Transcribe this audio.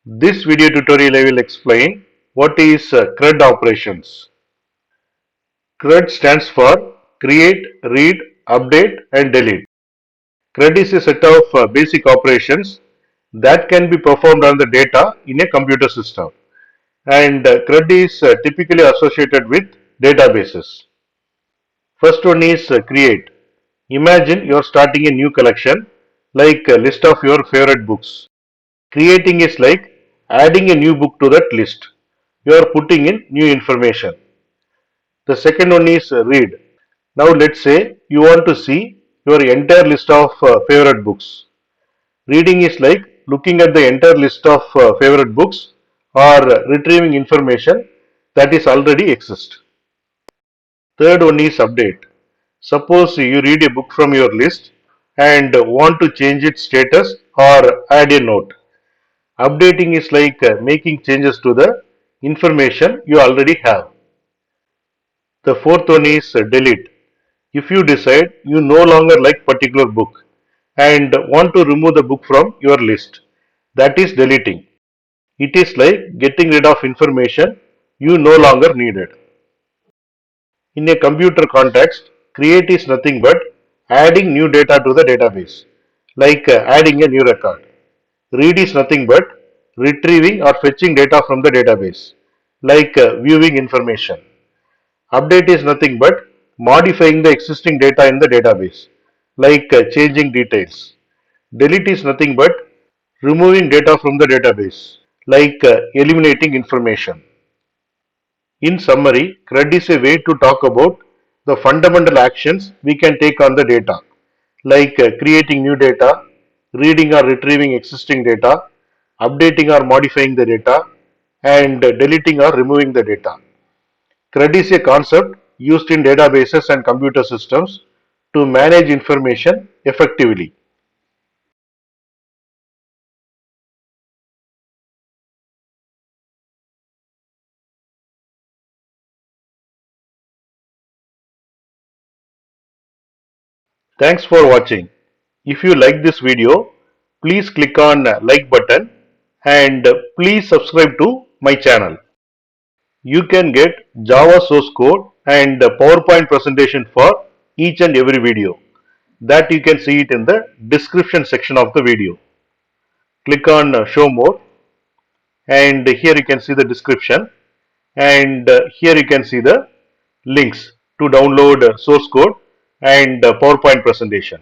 This video tutorial I will explain what is CRUD operations. CRUD stands for create, read, update and delete. CRUD is a set of basic operations that can be performed on the data in a computer system, and CRUD is typically associated with databases. First one is create. Imagine you are starting a new collection like a list of your favorite books. Creating is like adding a new book to that list. You are putting in new information. The second one is read. Now let's say you want to see your entire list of favorite books. Reading is like looking at the entire list of favorite books or retrieving information that is already exist. Third one is update. Suppose you read a book from your list and want to change its status or add a note. Updating is like making changes to the information you already have. The fourth one is delete. If you decide you no longer like particular book and want to remove the book from your list, that is deleting. It is like getting rid of information you no longer needed. In a computer context, create is nothing but adding new data to the database, like adding a new record. Read is nothing but retrieving or fetching data from the database, like viewing information. Update is nothing but modifying the existing data in the database, like changing details. Delete is nothing but removing data from the database, like eliminating information. In summary, CRUD is a way to talk about the fundamental actions we can take on the data, like creating new data, reading or retrieving existing data, updating or modifying the data, and deleting or removing the data. CRUD is a concept used in databases and computer systems to manage information effectively. Thanks for watching. If you like this video, please click on like button and please subscribe to my channel. You can get Java source code and PowerPoint presentation for each and every video. That you can see it in the description section of the video. Click on show more, and here you can see the description, and here you can see the links to download source code and PowerPoint presentation.